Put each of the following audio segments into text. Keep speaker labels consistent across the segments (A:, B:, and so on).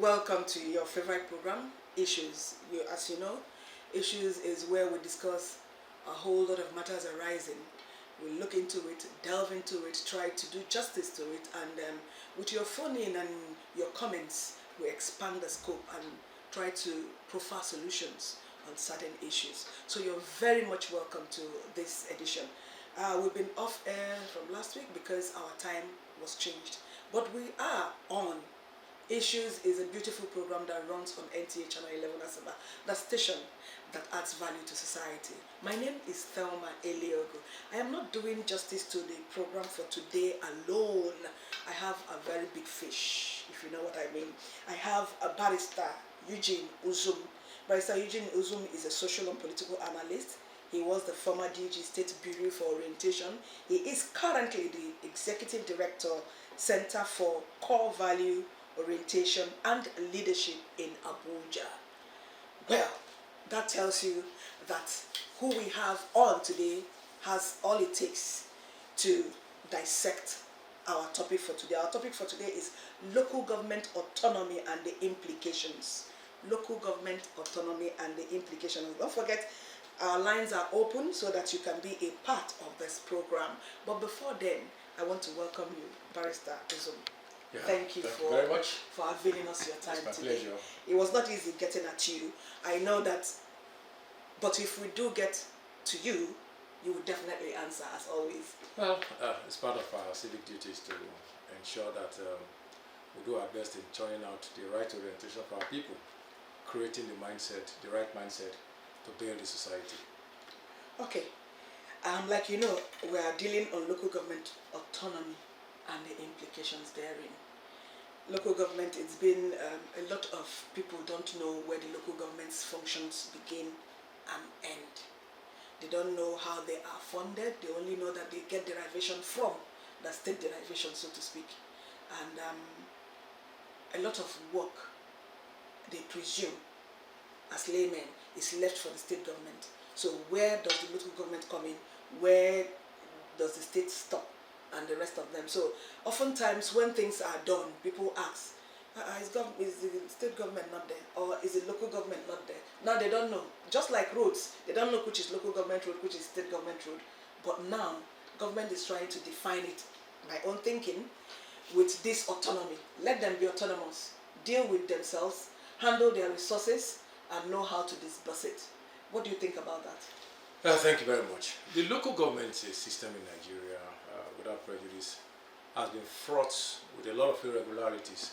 A: Welcome to your favorite program, Issues. As you know, Issues is where we discuss a whole lot of matters arising. We look into it, delve into it, try to do justice to it, and with your phone in and your comments, we expand the scope and try to profile solutions on certain issues. So you're very much welcome to this edition. We've been off air from last week because our time was changed, but we are on. Issues is a beautiful program that runs on NTA Channel 11 Asaba, the station that adds value to society. My name is Thelma Eliogo. I am not doing justice to the program for today alone. I have a very big fish, if you know what I mean. I have a barrister, Eugene Uzum. Barrister Eugene Uzum is a social and political analyst. He was the former DG State Bureau for Orientation. He is currently the Executive Director, Center for Core Value Orientation and Leadership in Abuja. Well, that tells you that who we have on today has all it takes to dissect our topic for today. Our topic for today is local government autonomy and the implications. Local government autonomy and the implications. Don't forget, our lines are open so that you can be a part of this program. But before then, I want to welcome you, Barrister Uzum.
B: Yeah,
A: thank you
B: very much
A: for availing us your time
B: it's my
A: today.
B: pleasure.
A: It was not easy getting at you. I know that, but if we do get to you, you will definitely answer as always.
B: Well, it's part of our civic duties to ensure that we do our best in churning out the right orientation for our people, creating the mindset, the right mindset to build the society.
A: Okay, like you know, we are dealing on local government autonomy and the implications therein. Local government, it's been a lot of people don't know where the local government's functions begin and end. They don't know how they are funded. They only know that they get derivation from the state derivation, so to speak. And a lot of work, they presume, as laymen, is left for the state government. So where does the local government come in? Where does the state stop? And the rest of them. So oftentimes when things are done, people ask, is the state government not there? Or is the local government not there? Now they don't know. Just like roads, they don't know which is local government road, which is state government road. But now, government is trying to define it, my own thinking, with this autonomy. Let them be autonomous, deal with themselves, handle their resources, and know how to disburse it. What do you think about that?
B: Thank you very much. The local government system in Nigeria, without prejudice, has been fraught with a lot of irregularities,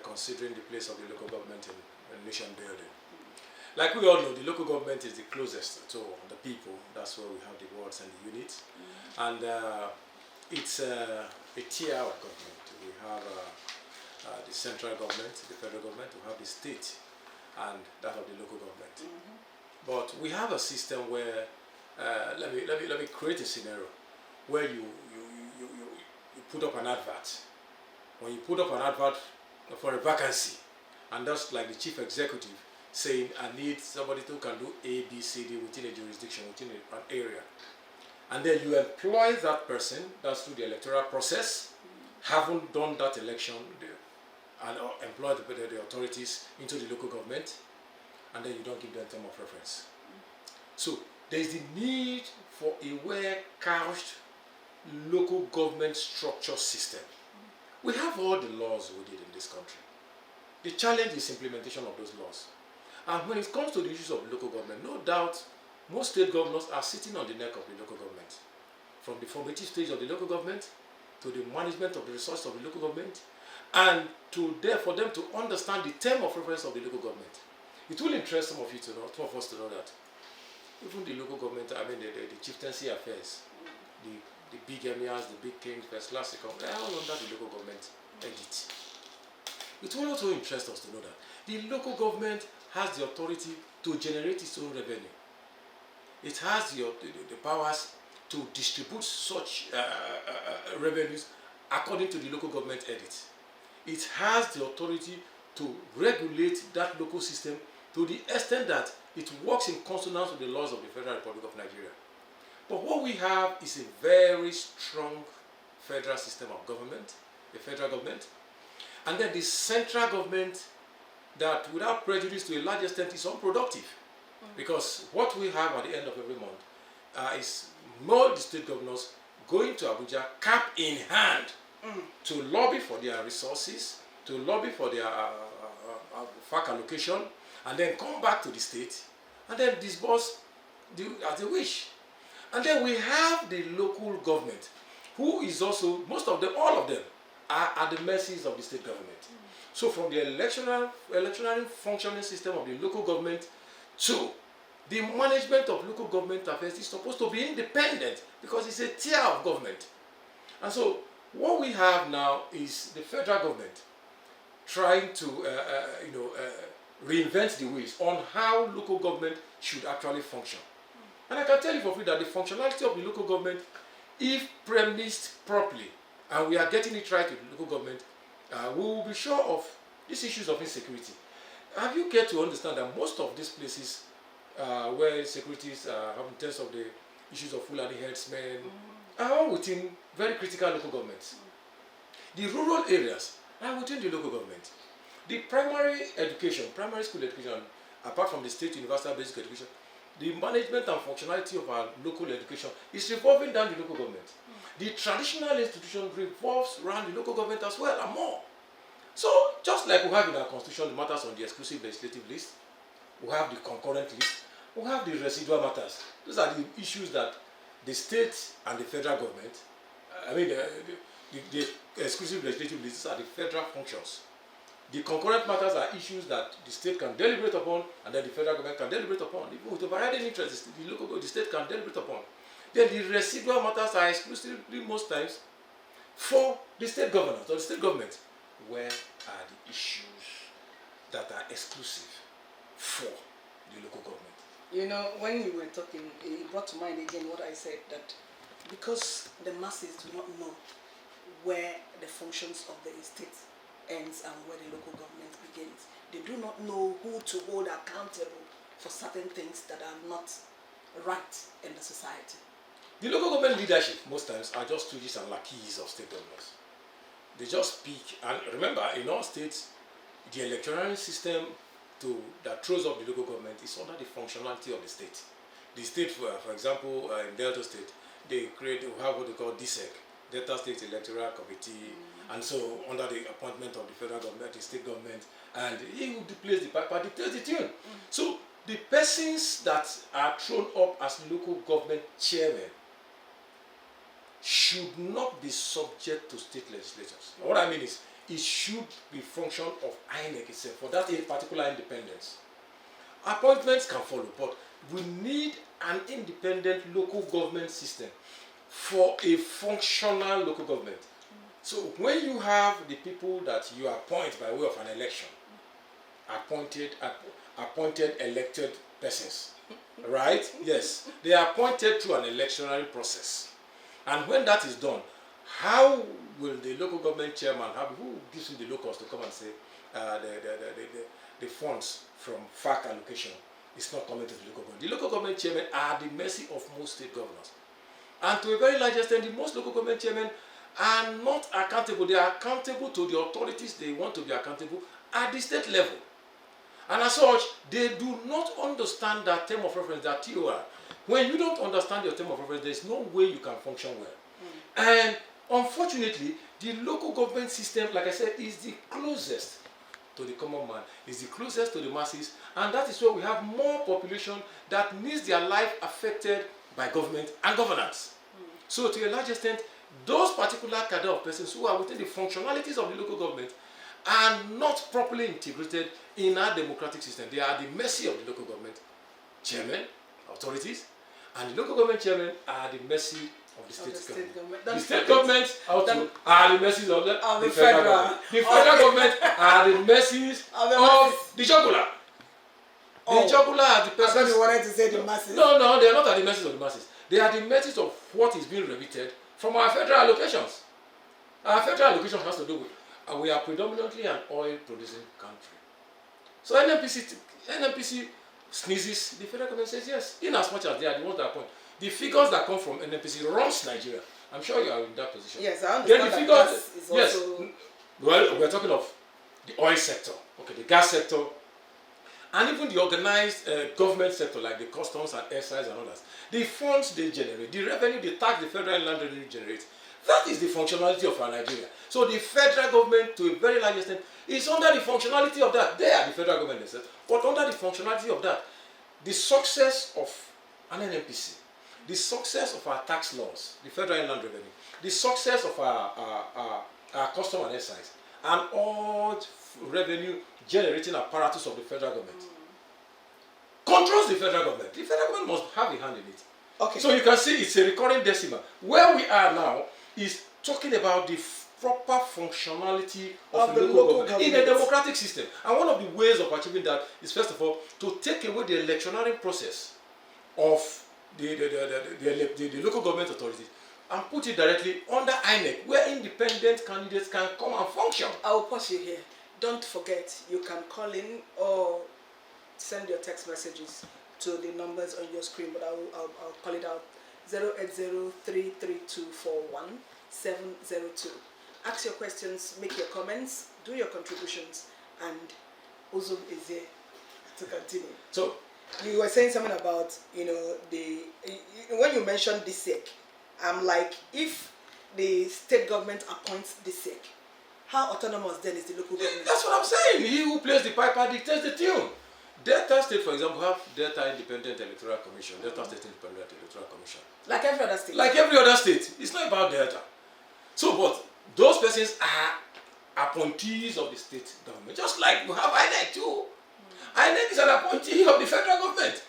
B: considering the place of the local government in nation building. Like we all know, the local government is the closest to the people. That's where we have the wards and the units. And it's a tier of government. We have the central government, the federal government, we have the state, and that of the local government. But we have a system where, let me create a scenario where you put up an advert. When you put up an advert for a vacancy, and that's like the chief executive saying, I need somebody who can do A, B, C, D within a jurisdiction, within an area. And then you employ that person, that's through the electoral process, haven't done that election, and employ the authorities into the local government, and then you don't give them term of reference. So there is the need for a well-couched local government structure system. We have all the laws we did in this country. The challenge is implementation of those laws. And when it comes to the issues of local government, no doubt most state governors are sitting on the neck of the local government. From the formative stage of the local government to the management of the resources of the local government, and for them to understand the term of reference of the local government. It will interest some of you to know, some of us to know that even the local government, I mean the chieftaincy affairs, the big emirs, the big kings, first class, they are all under the local government edit. It will also interest us to know that the local government has the authority to generate its own revenue. It has the powers to distribute such revenues according to the local government edit. It has the authority to regulate that local system to the extent that it works in consonance with the laws of the Federal Republic of Nigeria. But what we have is a very strong federal system of government, the federal government, and then the central government that without prejudice to a large extent is unproductive. Because what we have at the end of every month is more the state governors going to Abuja cap in hand to lobby for their resources, to lobby for their FAC allocation, and then come back to the state and then disburse as they wish. And then we have the local government, who is also, most of them, all of them, are at the mercies of the state government. So from the electoral functioning system of the local government to the management of local government affairs is supposed to be independent because it's a tier of government. And so what we have now is the federal government trying to reinvent the ways on how local government should actually function. And I can tell you for free that the functionality of the local government, if premised properly, and we are getting it right with the local government, we will be sure of these issues of insecurity. Have you get to understand that most of these places where insecurities have in terms of the issues of Fulani herdsmen are all within very critical local governments. The rural areas are within the local government. The primary education, primary school education, apart from the state universal basic education, the management and functionality of our local education is revolving down the local government. The traditional institution revolves around the local government as well and more. So just like we have in our constitution the matters on the exclusive legislative list, we have the concurrent list, we have the residual matters. Those are the issues that the state and the federal government, the exclusive legislative lists are the federal functions. The concurrent matters are issues that the state can deliberate upon and then the federal government can deliberate upon. Even with overriding interests, the state can deliberate upon. Then the residual matters are exclusively most times for the state governors or the state government. Where are the issues that are exclusive for the local government?
A: You know, when you were talking, it brought to mind again what I said, that because the masses do not know where the functions of the state ends and where the local government begins, they do not know who to hold accountable for certain things that are not right in the society.
B: The local government leadership most times are just stooges and lackeys of state governors. They just speak, and remember, in all states, the electoral system that throws up the local government is under the functionality of the state. The state, for example, in Delta State, they have what they call DSEC, Delta State Electoral Committee, and so under the appointment of the federal government, the state government, and he who plays the piper dictates the tune. So the persons that are thrown up as local government chairmen should not be subject to state legislatures. What I mean is, it should be function of INEC itself for that particular independence. Appointments can follow, but we need an independent local government system for a functional local government. So when you have the people that you appoint by way of an election, appointed elected persons, right? Yes, they are appointed through an electoral process. And when that is done, how will the local government chairman, who gives him the locals to come and say the funds from FAC allocation is not coming to the local government? The local government chairmen are at the mercy of most state governors. And to a very large extent, the most local government chairmen are not accountable. They are accountable to the authorities they want to be accountable at the state level. And as such, they do not understand that term of reference, that TOR. When you don't understand your term of reference, there is no way you can function well. And unfortunately, the local government system, like I said, is the closest to the common man, is the closest to the masses, and that is where we have more population that needs their life affected by government and governance. So to a large extent, those particular cadre of persons who are within the functionalities of the local government are not properly integrated in our democratic system. They are at the mercy of the local government chairmen, authorities, and the local government chairmen are at the mercy of the state government. The state governments are at the mercies of the federal government. The federal government are the mercies of the jugular. The jugular are the persons.
A: I thought you wanted to say the masses.
B: No, they are not at the mercies of the masses. They are the mercies of what is being remitted from our federal allocations. Our federal allocation has to do with, we are predominantly an oil-producing country. So NNPC sneezes, the federal government says yes, in as much as they are the ones that appoint. The figures that come from NNPC runs Nigeria. I'm sure you are in that position.
A: Yes, I understand.
B: Then the figures, yes. Well, we're talking of the oil sector, okay, the gas sector, and even the organized government sector like the customs and excise and others, the funds they generate, the revenue, the tax the federal land revenue generates, that is the functionality of our Nigeria. So the federal government, to a very large extent, is under the functionality of that. They are the federal government themselves, but under the functionality of that. The success of an NNPC, the success of our tax laws, the federal land revenue, the success of our custom and excise, and all revenue generating apparatus of the federal government controls the federal government. The federal government must have a hand in it.
A: Okay.
B: So you can see it's a recurring decimal. Where we are now is talking about the proper functionality of the local government in a democratic system. And one of the ways of achieving that is, first of all, to take away the electioneering process of the local government authorities and put it directly under INEC, where independent candidates can come and function.
A: I will pause you here. Don't forget, you can call in or send your text messages to the numbers on your screen, but I'll call it out. 08033241702. Ask your questions, make your comments, do your contributions, and Uzum is here to continue.
B: So
A: you were saying something about, when you mentioned DSEC, I'm like, if the state government appoints DSEC, how autonomous then is the local government?
B: That's what I'm saying. He who plays the piper dictates the tune. Delta State, for example, have Delta Independent Electoral Commission, Delta State Independent Electoral Commission.
A: Like every other state.
B: Like every other state. It's not about Delta. So, but those persons are appointees of the state government, just like we have INEC too. INEC is an appointee of the federal government.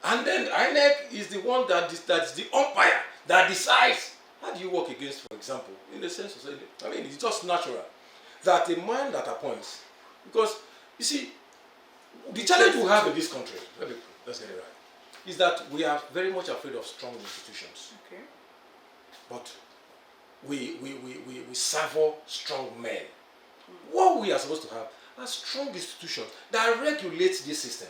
B: And then INEC is the one that's the umpire that decides. How do you work against, for example, in the sense of, it's just natural that a man that appoints, because, you see, the challenge we have in this country, let's get it right, is that we are very much afraid of strong institutions.
A: Okay.
B: But we savor strong men. What we are supposed to have are strong institutions that regulate this system.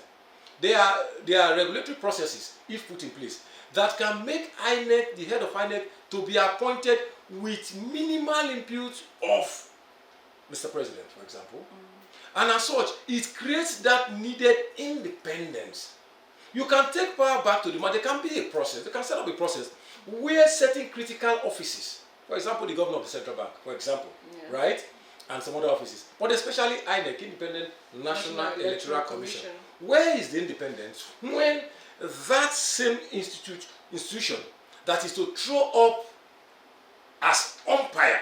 B: There are regulatory processes, if put in place, that can make INEC, the head of INEC, to be appointed with minimal input of Mr. President, for example. And as such, it creates that needed independence. You can take power back to the man. There can be a process. They can set up a process where certain critical offices, for example, the governor of the central bank, for example, right? And some other offices, but especially INEC, Independent National Electoral Commission. Where is the independence when that same institution that is to throw up as umpire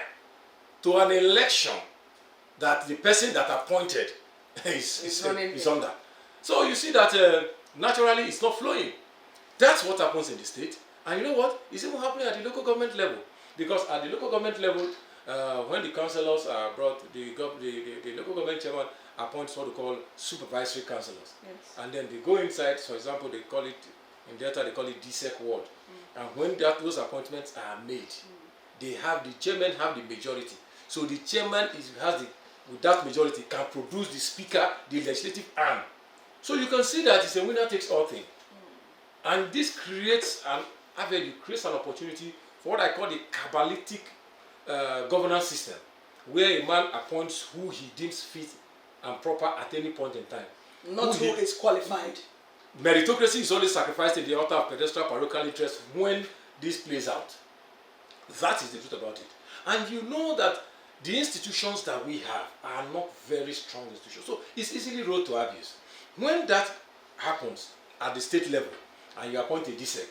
B: to an election that the person that appointed is under? So you see that naturally it's not flowing. That's what happens in the state. And you know what? It's even happening at the local government level. Because at the local government level, when the councillors are brought, the local government chairman appoints what we call supervisory councillors.
A: Yes.
B: And then they go inside, for example, they call it, in Delta they call it DSEC ward. And when those appointments are made, the chairman have the majority. So the chairman with that majority can produce the speaker, the legislative arm. So you can see that it's a winner takes all thing. And this creates an avenue, creates an opportunity for what I call the Kabbalistic governance system, where a man appoints who he deems fit and proper at any point in time.
A: Not who is qualified.
B: Meritocracy is always sacrificed in the altar of pedestal parochial interest when this plays out. That is the truth about it. And you know that the institutions that we have are not very strong institutions. So it's easily road to abuse. When that happens at the state level and you appoint a DSEC,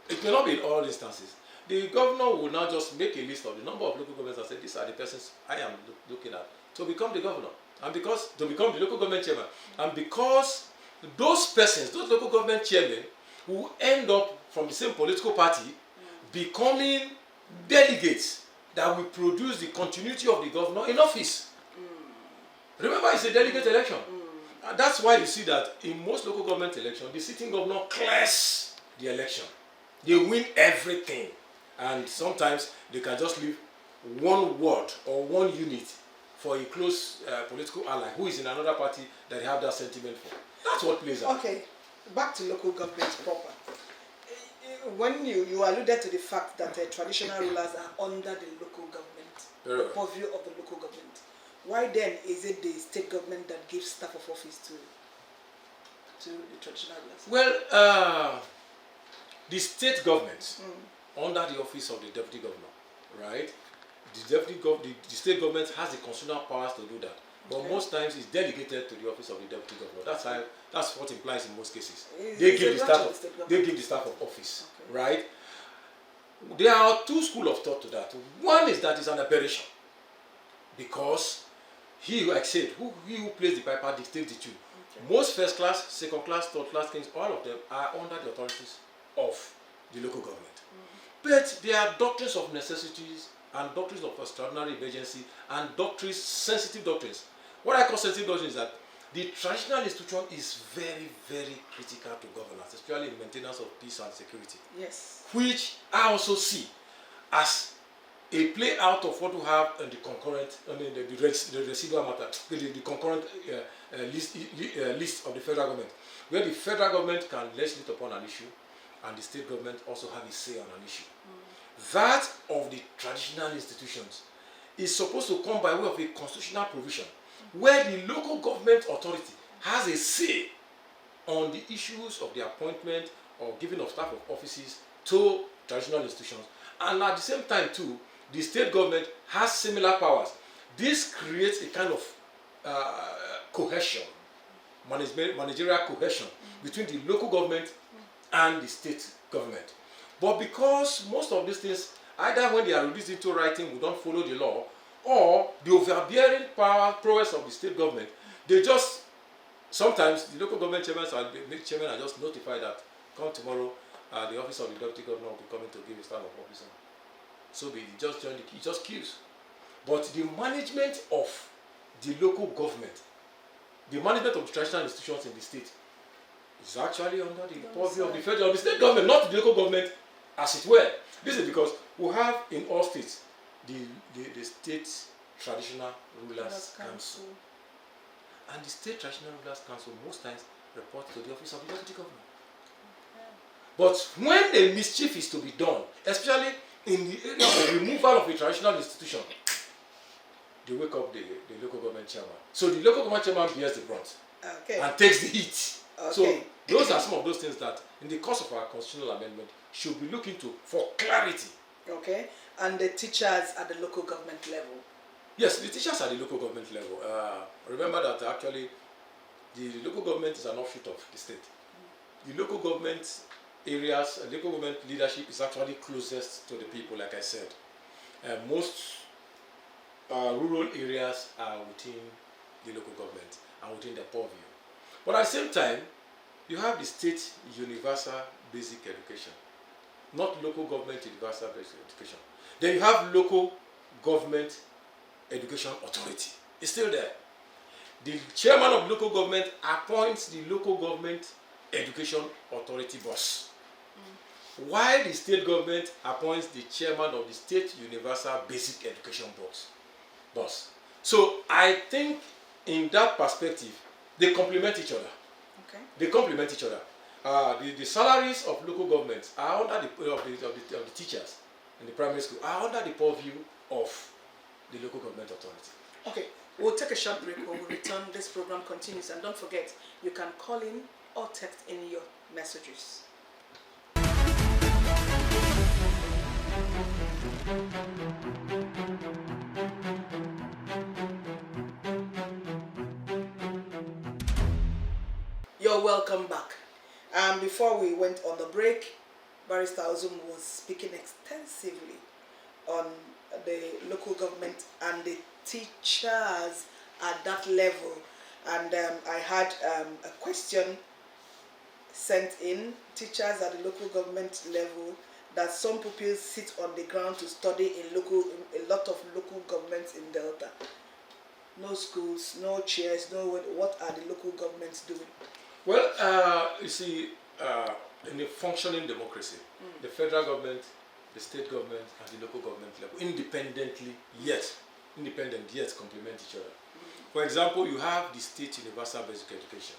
B: it may not be in all instances. The governor will now just make a list of the number of local governments and say, these are the persons I am looking at to become the governor. And to become the local government chairman. And because those persons, those local government chairmen, will end up from the same political party becoming delegates that will produce the continuity of the governor in office. Remember, it's a delegate election. And that's why you see that in most local government elections, the sitting governor clears the election. They win everything. And sometimes they can just leave one ward or one unit for a close political ally who is in another party that they have that sentiment for. That's what plays out.
A: Okay, back to local government proper. When you alluded to the fact that traditional rulers are under the local government, the purview of the local government, why then is it the state government that gives staff of office to the traditional rulers?
B: Well, the state government, under the office of the deputy governor, right? The state government has the constitutional powers to do that, but
A: Okay.
B: most times it's delegated to the office of the deputy governor. That's what implies in most cases.
A: It's
B: They
A: a
B: give the
A: branch
B: staff
A: of the
B: of
A: state government.
B: they give the staff of office,
A: Okay.
B: right? There are two schools of thought to that. One is that it's an aberration, because he, like I said, he who plays the piper dictates the tune.
A: Okay.
B: Most first class, second class, third class kings, all of them are under the authorities of the local government. But there are doctrines of necessities and doctrines of extraordinary emergency and doctrines, sensitive doctrines. What I call sensitive doctrines is that the traditional institution is very, very critical to governance, especially in maintenance of peace and security,
A: Yes.
B: which I also see as a play out of what we have in the concurrent, the residual matter, the concurrent list of the federal government, where the federal government can legislate upon an issue, and the state government also have a say on an issue. That of the traditional institutions is supposed to come by way of a constitutional provision, where the local government authority has a say on the issues of the appointment or giving of staff of offices to traditional institutions, and at the same time too, the state government has similar powers. This creates a kind of cohesion, managerial cohesion between the local government and the state government. But because most of these things, either when they are reduced into writing, we don't follow the law, or the overbearing prowess of the state government, they just, sometimes the local government chairmen are just notified that come tomorrow, the office of the deputy governor will be coming to give a staff of officer. So he just joined he just queues. But the management of the local government, the management of the traditional institutions in the state, is actually under the purview of the federal, of the state government, not the local government as it were. This is because we have in all states the state traditional rulers council. And the state traditional rulers council most times report to the office of the deputy governor. But when a mischief is to be done, especially in the area of removal of a traditional institution, they wake up the local government chairman. So the local government chairman bears the brunt and takes the heat.
A: Okay.
B: So those are some of those things that, in the course of our constitutional amendment, should be looked into for clarity.
A: Okay. And the teachers at the local government level.
B: Yes, the teachers at the local government level. Remember that actually the local government is an offshoot of the state. The local government areas, local government leadership is actually closest to the people, like I said. Most rural areas are within the local government and within their purview. But at the same time, you have the state universal basic education, not local government universal basic education. Then you have local government education authority. It's still there. The chairman of local government appoints the local government education authority boss, while the state government appoints the chairman of the state universal basic education boss. So I think in that perspective, they complement each other.
A: Okay.
B: They complement each other. The salaries of local governments are under the teachers in the primary school are under the purview of the local government authority.
A: Okay, we'll take a short break. When we return, this program continues, and don't forget, you can call in or text in your messages. You're welcome back. Before we went on the break, Barrister Ozum was speaking extensively on the local government and the teachers at that level. And I had a question sent in, teachers at the local government level, that some pupils sit on the ground to study in a lot of local governments in Delta. No schools, no chairs, no what are the local governments doing?
B: Well, you see, in a functioning democracy, the federal government, the state government, and the local government level, independent yet complement each other. For example, you have the state universal basic education,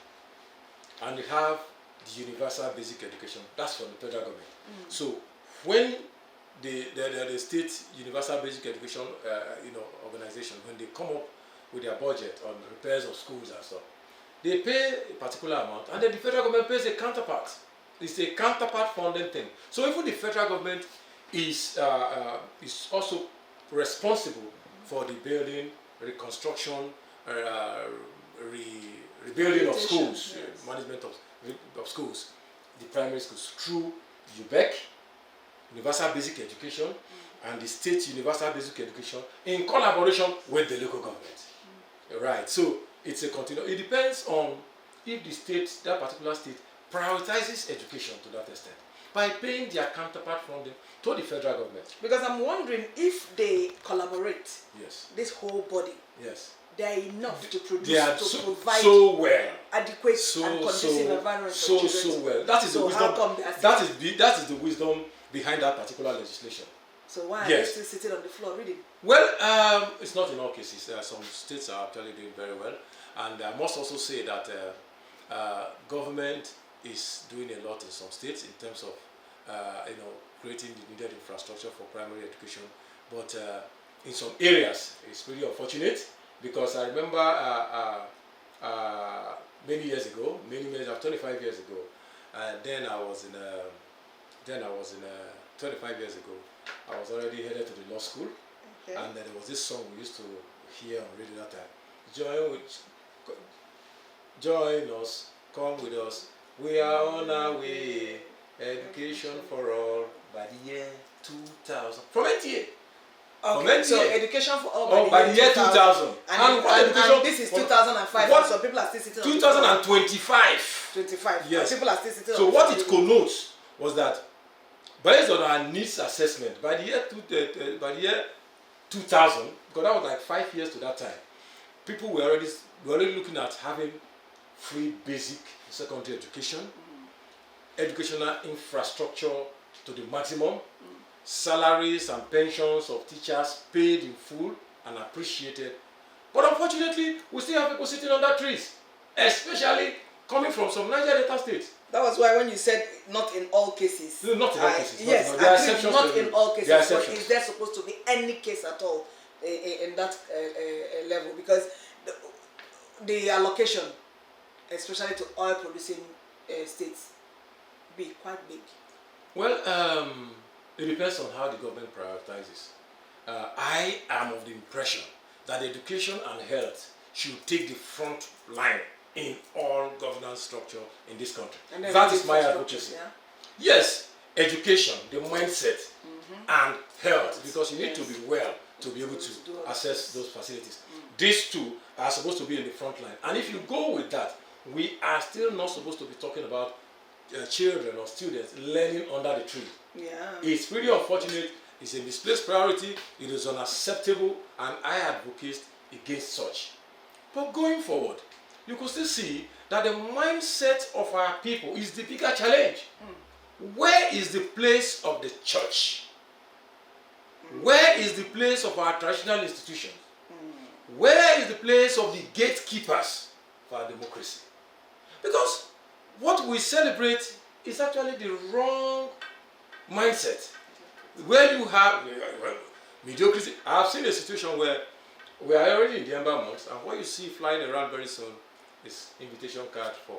B: and you have the universal basic education. That's from the federal government. So when the state universal basic education organization, when they come up with their budget on repairs of schools and stuff. They pay a particular amount, and then the federal government pays a counterpart. It's a counterpart funding thing. So even the federal government is also responsible for the building, reconstruction, rebuilding of schools,
A: yes.
B: Management of schools, the primary schools through UBEC, Universal Basic Education, and the State Universal Basic Education in collaboration with the local government. Right. So it's a continuum. It depends on if the state, that particular state, prioritizes education to that extent by paying their counterpart funding to the federal government.
A: Because I'm wondering if they collaborate,
B: Yes.
A: this whole body,
B: Yes.
A: they are enough to produce,
B: They are
A: to provide
B: so well.
A: adequate and conducive environment for children.
B: So well. That is the
A: So
B: wisdom.
A: how come they are
B: That is the wisdom behind that particular legislation.
A: So why are
B: Yes.
A: they still sitting on the floor reading?
B: Well, it's not in all cases. Some states are actually doing very well, and I must also say that government is doing a lot in some states in terms of creating the needed infrastructure for primary education. But in some areas, it's really unfortunate because I remember many years ago, 25 years ago, then I was in 25 years ago, I was already headed to the law school.
A: Okay.
B: And there was this song we used to hear on radio that time. Join us, come with us. We are on our way. Education for all by the year 2000. From NTA.
A: Okay, so
B: NTA.
A: education for all
B: by the year 2000.
A: And this is 2005.
B: What?
A: So people are still sitting on
B: 2025.
A: 25.
B: Yes.
A: People are still sitting
B: So
A: on
B: what it connotes was that based on our needs assessment, by the year 2000, because that was like 5 years to that time, people were already looking at having free basic secondary education, educational infrastructure to the maximum, salaries and pensions of teachers paid in full and appreciated. But unfortunately, we still have people sitting under trees, especially coming from some Niger Delta states.
A: That was why when you said not in all cases.
B: No, not in all cases.
A: Yes,
B: there are
A: agreed,
B: exceptions.
A: not in all cases.
B: There are
A: But
B: exceptions.
A: is there supposed to be any case at all in that level? Because the allocation, especially to oil producing states, be quite big.
B: Well, it depends on how the government prioritizes. I am of the impression that education and health should take the front line in all governance structure in this country. That is my advocacy.
A: Yeah?
B: Yes, education, the mindset, and health, because you need to be well to be able to access those facilities. These two are supposed to be in the front line. And if you go with that, we are still not supposed to be talking about children or students learning under the tree.
A: Yeah.
B: It's really unfortunate. It's a misplaced priority. It is unacceptable, and I advocate against such. But going forward, you could still see that the mindset of our people is the bigger challenge. Where is the place of the church? Where is the place of our traditional institutions? Where is the place of the gatekeepers for our democracy? Because what we celebrate is actually the wrong mindset. Where you have mediocrity. I have seen a situation where we are already in the Ember months, and what you see flying around very soon is invitation card for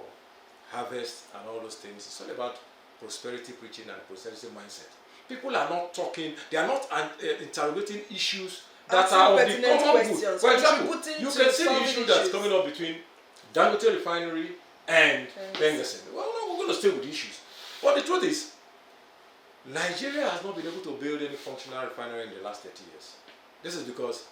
B: harvest and all those things. It's all about prosperity preaching and prosperity mindset. People are not talking, they are not interrogating issues that are of the common good. For example, you can see the issue that's coming up between Dangote Refinery and Bengasin. Well, no, we're going to stay with the issues. But the truth is, Nigeria has not been able to build any functional refinery in the last 30 years. This is because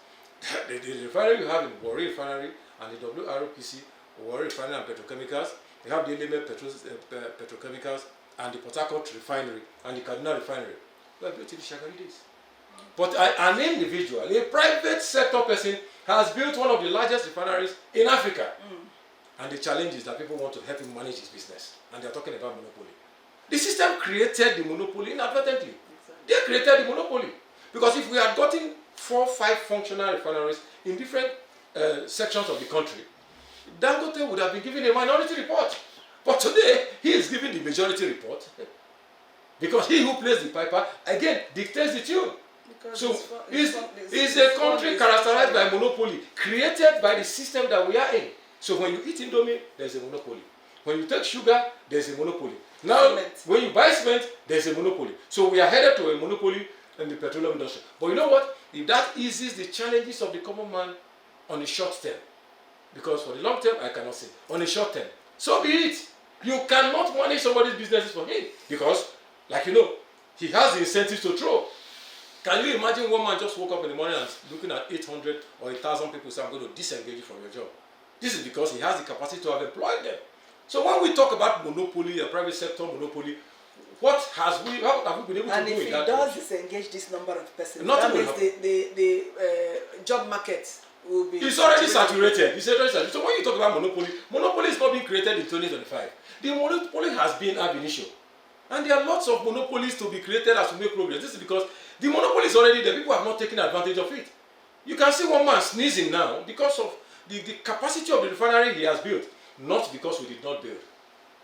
B: the refinery you have in Warri Refinery and the WRPC, Warri Refinery and Petrochemicals, you have the Eleme Petrochemicals and the Port Harcourt Refinery and the Kaduna Refinery. We are built in the Shagari days. But an individual, a private sector person, has built one of the largest refineries in Africa. And the challenge is that people want to help him manage his business. And they are talking about monopoly. The system created the monopoly inadvertently. They created the monopoly. Because if we had gotten 4 or 5 functional refineries in different sections of the country, Dangote would have been given a minority report. But today, he is giving the majority report. Because he who plays the piper, again, dictates the tune.
A: Because
B: So
A: it's
B: it's a country characterized by monopoly, created by the system that we are in. So when you eat Indomie, there's a monopoly. When you take sugar, there's a monopoly. Now,
A: Cement.
B: when you buy cement, there's a monopoly. So we are headed to a monopoly in the petroleum industry. But you know what? If that eases the challenges of the common man on the short term, because for the long term, I cannot say. On the short term, so be it. You cannot manage somebody's businesses for him because, like you know, he has the incentives to throw. Can you imagine one man just woke up in the morning and looking at 800 or 1,000 people say, I'm going to disengage you from your job? This is because he has the capacity to have employed them. So when we talk about monopoly, a private sector monopoly, what have we been able to do in that?
A: And if he does disengage this number of persons,
B: nothing
A: that means the job market will be...
B: It's already saturated. It's already saturated. So when you talk about monopoly is not being created in 2025. The monopoly has been ab initio. And there are lots of monopolies to be created as we make progress. This is because the monopoly is already there. People have not taken advantage of it. You can see one man sneezing now because of the capacity of the refinery he has built, not because we did not build.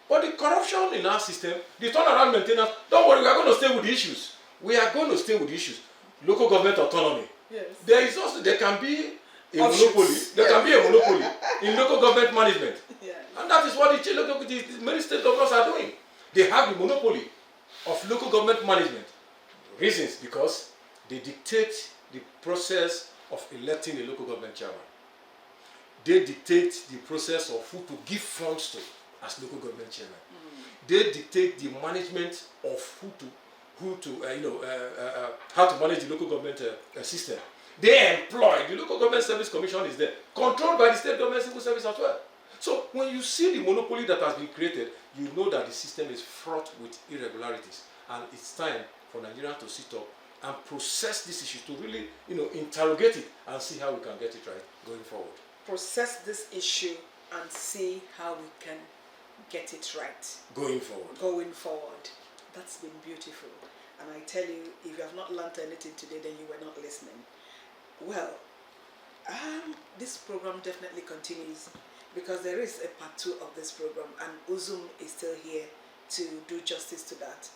B: But the corruption in our system, the turnaround maintenance, don't worry, we are going to stay with the issues. We are going to stay with the issues. Local government autonomy.
A: Yes.
B: There can be a monopoly. There can be a monopoly in local government management.
A: Yeah.
B: And that is what the many state governors are doing. They have the monopoly of local government management. Reasons because they dictate the process of electing a local government chairman. They dictate the process of who to give funds to as local government chairman. They dictate the management of how to manage the local government system. They employ, the local government service commission is there, controlled by the state government civil service as well. So when you see the monopoly that has been created, you know that the system is fraught with irregularities, and it's time for Nigeria to sit up and process this issue, to really, interrogate it and see how we can get it right going forward.
A: Process this issue and see how we can get it right.
B: Going forward.
A: Going forward. That's been beautiful. And I tell you, if you have not learned anything today, then you were not listening. Well, this program definitely continues because there is a part 2 of this program, and Uzum is still here to do justice to that.